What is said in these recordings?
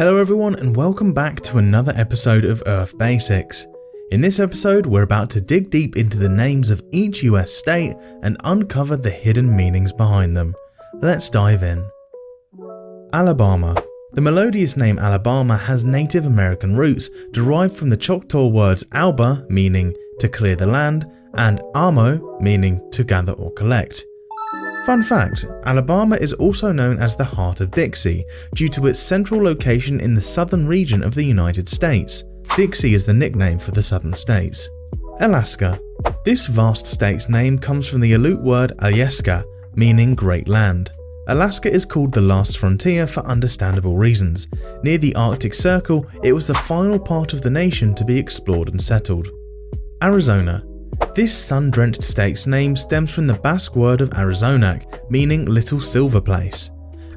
Hello everyone and welcome back to another episode of Earth Basics. In this episode we're about to dig deep into the names of each US state and uncover the hidden meanings behind them. Let's dive in. Alabama. The melodious name Alabama has Native American roots derived from the Choctaw words alba, meaning to clear the land, and amo, meaning to gather or collect. Fun fact, Alabama is also known as the Heart of Dixie due to its central location in the southern region of the United States. Dixie is the nickname for the southern states. Alaska. This vast state's name comes from the Aleut word Alyeska, meaning great land. Alaska is called the last frontier for understandable reasons. Near the Arctic Circle, it was the final part of the nation to be explored and settled. Arizona. This sun-drenched state's name stems from the Basque word of Arizonac, meaning little silver place.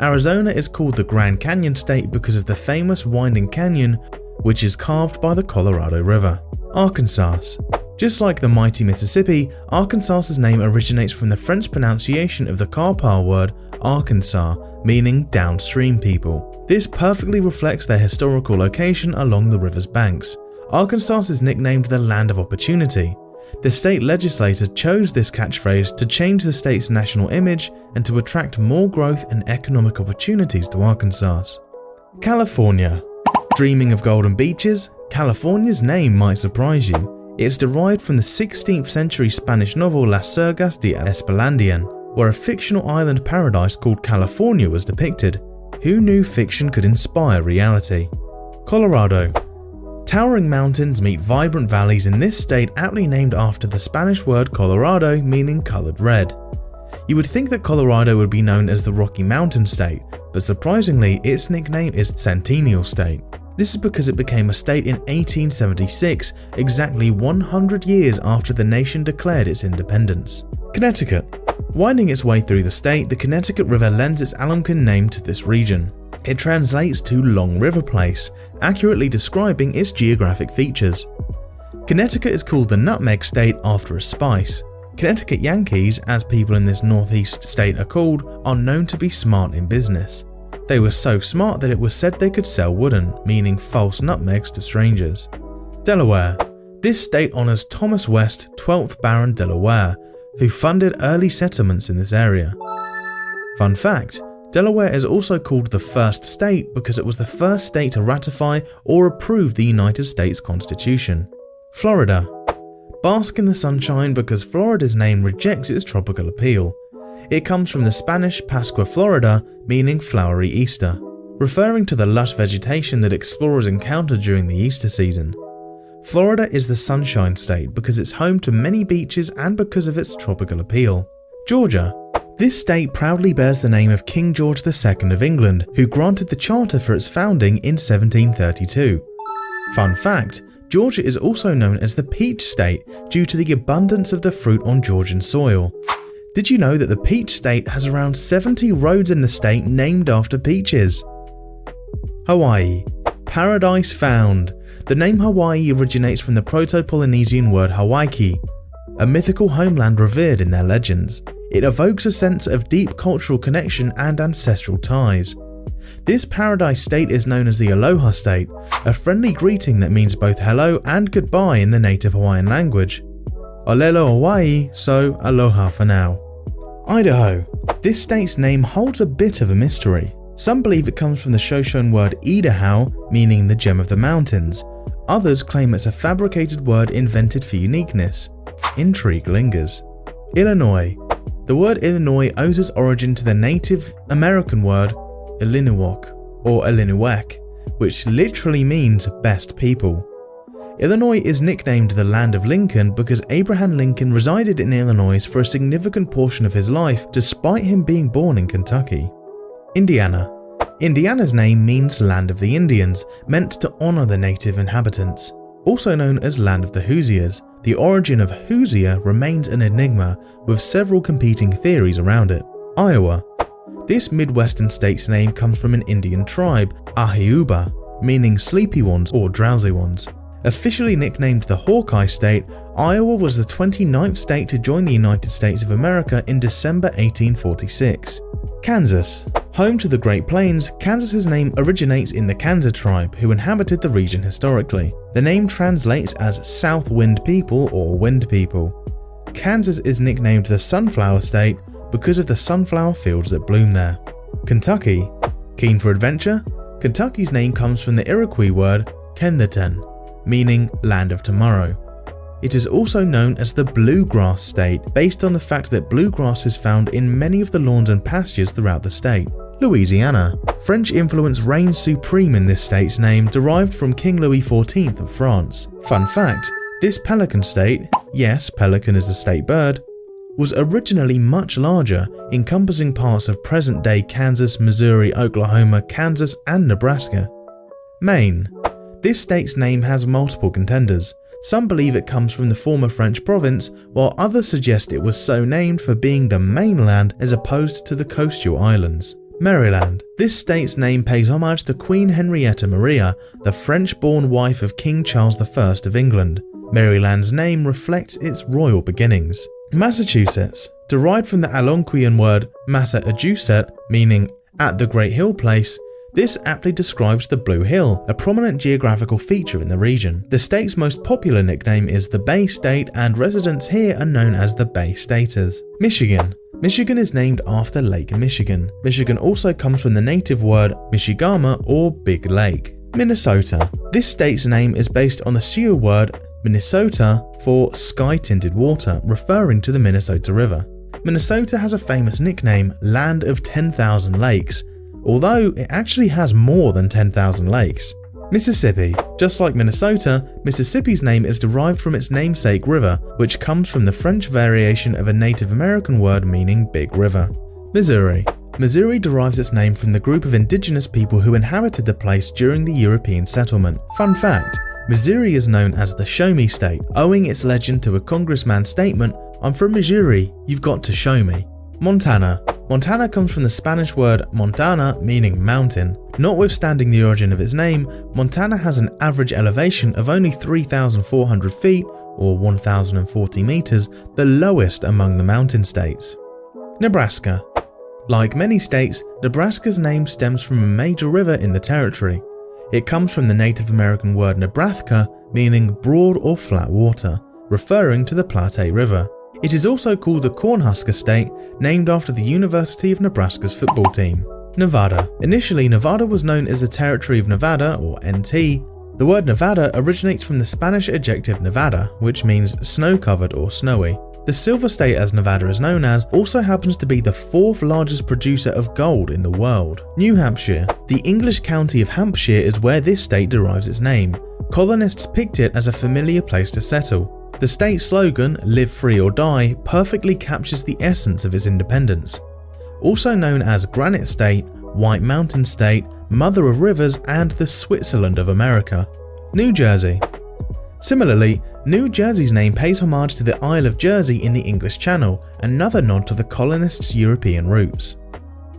Arizona is called the Grand Canyon state because of the famous winding canyon, which is carved by the Colorado River. Arkansas. Just like the mighty Mississippi, Arkansas's name originates from the French pronunciation of the Carpal word Arkansas, meaning downstream people. This perfectly reflects their historical location along the river's banks. Arkansas is nicknamed the Land of Opportunity. The state legislature chose this catchphrase to change the state's national image and to attract more growth and economic opportunities to Arkansas. California. Dreaming of golden beaches? California's name might surprise you. It's derived from the 16th century Spanish novel Las Sergas de Esplandian, where a fictional island paradise called California was depicted. Who knew fiction could inspire reality? Colorado. Towering mountains meet vibrant valleys in this state, aptly named after the Spanish word Colorado, meaning colored red. You would think that Colorado would be known as the Rocky Mountain State, but surprisingly its nickname is Centennial State. This is because it became a state in 1876, exactly 100 years after the nation declared its independence. Connecticut. Winding its way through the state, the Connecticut River lends its Algonquin name to this region. It translates to Long River Place, accurately describing its geographic features. Connecticut is called the Nutmeg State after a spice. Connecticut Yankees, as people in this northeast state are called, are known to be smart in business. They were so smart that it was said they could sell wooden, meaning false nutmegs to strangers. Delaware. This state honors Thomas West, 12th Baron Delaware, who funded early settlements in this area. Fun fact, Delaware is also called the first state because it was the first state to ratify or approve the United States Constitution. Florida. Bask in the sunshine because Florida's name rejects its tropical appeal. It comes from the Spanish Pascua Florida, meaning flowery Easter, referring to the lush vegetation that explorers encounter during the Easter season. Florida is the sunshine state because it's home to many beaches and because of its tropical appeal. Georgia. This state proudly bears the name of King George II of England, who granted the charter for its founding in 1732. Fun fact, Georgia is also known as the Peach State due to the abundance of the fruit on Georgian soil. Did you know that the Peach State has around 70 roads in the state named after peaches? Hawaii. Paradise found. The name Hawaii originates from the Proto-Polynesian word Hawaiki, a mythical homeland revered in their legends. It evokes a sense of deep cultural connection and ancestral ties. This paradise state is known as the Aloha State, a friendly greeting that means both hello and goodbye in the native Hawaiian language. Olelo Hawaii, so aloha for now. Idaho. This state's name holds a bit of a mystery. Some believe it comes from the Shoshone word Idaho, meaning the gem of the mountains. Others claim it's a fabricated word invented for uniqueness. Intrigue lingers. Illinois. The word Illinois owes its origin to the Native American word Illiniwek or Illiniwek, which literally means best people. Illinois is nicknamed the Land of Lincoln because Abraham Lincoln resided in Illinois for a significant portion of his life despite him being born in Kentucky. Indiana. Indiana's name means Land of the Indians, meant to honor the native inhabitants. Also known as Land of the Hoosiers, the origin of Hoosier remains an enigma with several competing theories around it. Iowa. This Midwestern state's name comes from an Indian tribe, Ahiuba, meaning sleepy ones or drowsy ones. Officially nicknamed the Hawkeye State, Iowa was the 29th state to join the United States of America in December 1846. Kansas. Home to the Great Plains, Kansas's name originates in the Kansa tribe, who inhabited the region historically. The name translates as South Wind People or Wind People. Kansas is nicknamed the Sunflower State because of the sunflower fields that bloom there. Kentucky. Keen for adventure? Kentucky's name comes from the Iroquois word Kentheten, meaning land of tomorrow. It is also known as the Bluegrass State, based on the fact that bluegrass is found in many of the lawns and pastures throughout the state. Louisiana. French influence reigns supreme in this state's name, derived from King Louis XIV of France. Fun fact, this pelican state, yes, pelican is a state bird, was originally much larger, encompassing parts of present-day Kansas, Missouri, Oklahoma, Kansas, and Nebraska. Maine. This state's name has multiple contenders. Some believe it comes from the former French province, while others suggest it was so named for being the mainland as opposed to the coastal islands. Maryland. This state's name pays homage to Queen Henrietta Maria, the French-born wife of King Charles I of England. Maryland's name reflects its royal beginnings. Massachusetts. Derived from the Algonquian word Massachusetts, meaning at the Great Hill Place, this aptly describes the Blue Hill, a prominent geographical feature in the region. The state's most popular nickname is the Bay State, and residents here are known as the Bay Staters. Michigan. Michigan is named after Lake Michigan. Michigan also comes from the native word Michigama or Big Lake. Minnesota. This state's name is based on the Sioux word Minnesota for sky-tinted water, referring to the Minnesota River. Minnesota has a famous nickname, Land of 10,000 Lakes, although it actually has more than 10,000 lakes. Mississippi. Just like Minnesota, Mississippi's name is derived from its namesake river, which comes from the French variation of a Native American word meaning big river. Missouri. Missouri derives its name from the group of indigenous people who inhabited the place during the European settlement. Fun fact, Missouri is known as the Show Me State, owing its legend to a congressman's statement, "I'm from Missouri, you've got to show me." Montana. Montana comes from the Spanish word montana, meaning mountain. Notwithstanding the origin of its name, Montana has an average elevation of only 3,400 feet, or 1,040 meters, the lowest among the mountain states. Nebraska. Like many states, Nebraska's name stems from a major river in the territory. It comes from the Native American word Nebraska, meaning broad or flat water, referring to the Platte River. It is also called the Cornhusker State, named after the University of Nebraska's football team. Nevada. Initially, Nevada was known as the Territory of Nevada, or NT. The word Nevada originates from the Spanish adjective Nevada, which means snow-covered or snowy. The silver state, as Nevada is known as, also happens to be the fourth largest producer of gold in the world. New Hampshire. The English county of Hampshire is where this state derives its name. Colonists picked it as a familiar place to settle. The state slogan, "Live Free or Die," perfectly captures the essence of its independence. Also known as Granite State, White Mountain State, Mother of Rivers, and the Switzerland of America. New Jersey. Similarly, New Jersey's name pays homage to the Isle of Jersey in the English Channel, another nod to the colonists' European roots.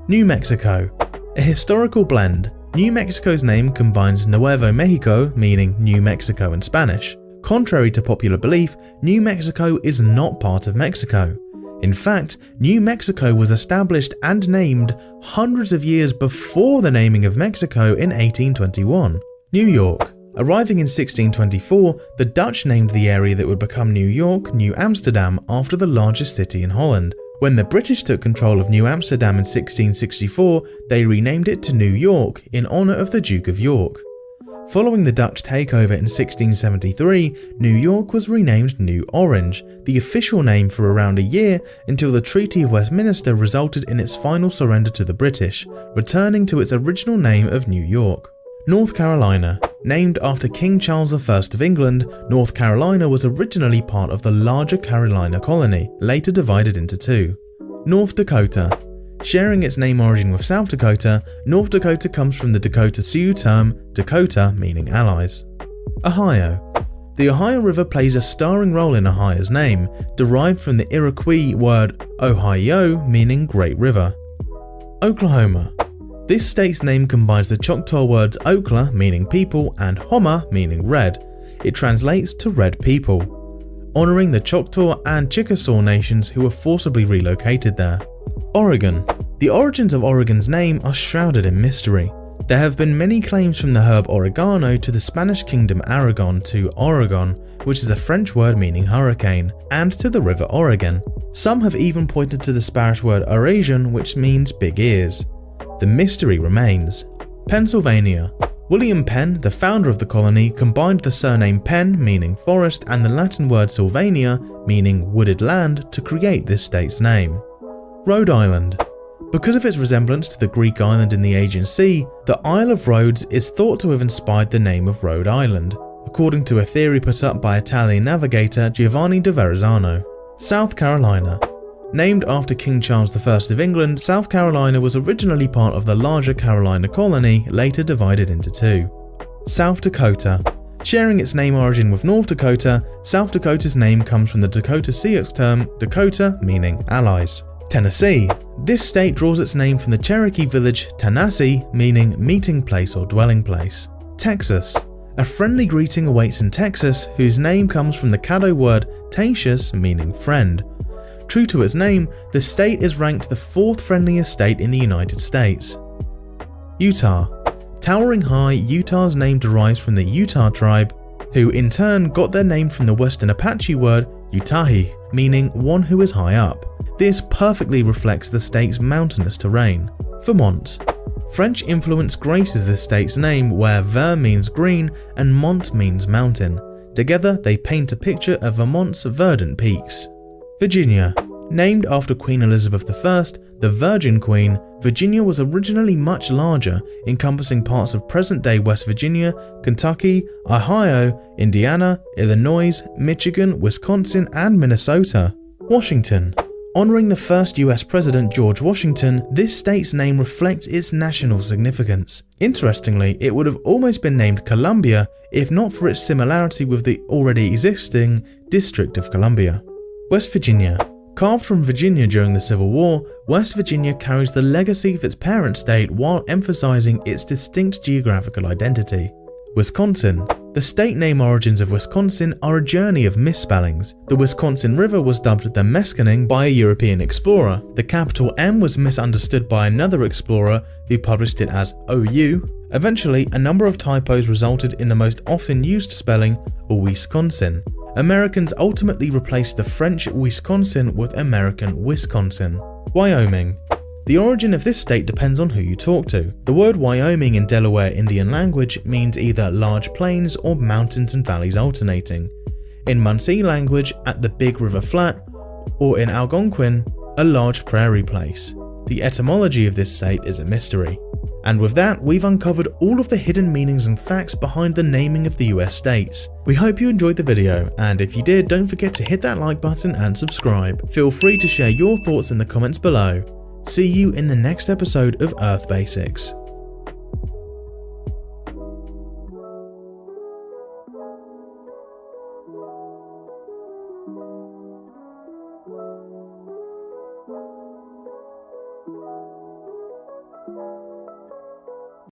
New Mexico. A historical blend, New Mexico's name combines Nuevo Mexico, meaning New Mexico in Spanish. Contrary to popular belief, New Mexico is not part of Mexico. In fact, New Mexico was established and named hundreds of years before the naming of Mexico in 1821. New York. Arriving in 1624, the Dutch named the area that would become New York, New Amsterdam, after the largest city in Holland. When the British took control of New Amsterdam in 1664, they renamed it to New York in honour of the Duke of York. Following the Dutch takeover in 1673, New York was renamed New Orange, the official name for around a year until the Treaty of Westminster resulted in its final surrender to the British, returning to its original name of New York. North Carolina. Named after King Charles I of England, North Carolina was originally part of the larger Carolina colony, later divided into two. North Dakota. Sharing its name origin with South Dakota, North Dakota comes from the Dakota Sioux term Dakota, meaning allies. Ohio. The Ohio River plays a starring role in Ohio's name, derived from the Iroquois word Ohio, meaning Great River. Oklahoma. This state's name combines the Choctaw words Okla, meaning people, and Homa, meaning red. It translates to red people, honouring the Choctaw and Chickasaw nations who were forcibly relocated there. Oregon. The origins of Oregon's name are shrouded in mystery. There have been many claims from the herb oregano to the Spanish kingdom Aragon to Oregon, which is a French word meaning hurricane, and to the river Oregon. Some have even pointed to the Spanish word Eurasian, which means big ears. The mystery remains. Pennsylvania. William Penn, the founder of the colony, combined the surname Penn, meaning forest, and the Latin word Sylvania, meaning wooded land, to create this state's name. Rhode Island. Because of its resemblance to the Greek island in the Aegean Sea, the Isle of Rhodes is thought to have inspired the name of Rhode Island, according to a theory put up by Italian navigator Giovanni da Verrazzano. South Carolina. Named after King Charles I of England, South Carolina was originally part of the larger Carolina colony, later divided into two. South Dakota. Sharing its name origin with North Dakota, South Dakota's name comes from the Dakota Sioux term Dakota, meaning allies. Tennessee. This state draws its name from the Cherokee village Tanasi, meaning meeting place or dwelling place. Texas. A friendly greeting awaits in Texas, whose name comes from the Caddo word Tacius, meaning friend. True to its name, the state is ranked the 4th friendliest state in the United States. Utah. Towering high, Utah's name derives from the Utah tribe, who in turn got their name from the Western Apache word Utahi, meaning one who is high up. This perfectly reflects the state's mountainous terrain. Vermont. French influence graces this state's name, where ver means green and mont means mountain. Together they paint a picture of Vermont's verdant peaks. Virginia. Named after Queen Elizabeth I, the Virgin Queen, Virginia was originally much larger, encompassing parts of present-day West Virginia, Kentucky, Ohio, Indiana, Illinois, Michigan, Wisconsin, and Minnesota. Washington. Honoring the first US President George Washington, this state's name reflects its national significance. Interestingly, it would have almost been named Columbia if not for its similarity with the already existing District of Columbia. West Virginia. Carved from Virginia during the Civil War, West Virginia carries the legacy of its parent state while emphasizing its distinct geographical identity. Wisconsin. The state name origins of Wisconsin are a journey of misspellings. The Wisconsin River was dubbed the Mescaning by a European explorer. The capital M was misunderstood by another explorer who published it as OU. Eventually, a number of typos resulted in the most often used spelling, Wisconsin. Americans ultimately replaced the French Wisconsin with American Wisconsin. Wyoming. The origin of this state depends on who you talk to. The word Wyoming in Delaware Indian language means either large plains or mountains and valleys alternating. In Munsee language, at the Big River Flat, or in Algonquin, a large prairie place. The etymology of this state is a mystery. And with that, we've uncovered all of the hidden meanings and facts behind the naming of the US states. We hope you enjoyed the video, and if you did, don't forget to hit that like button and subscribe. Feel free to share your thoughts in the comments below. See you in the next episode of Earth Basics.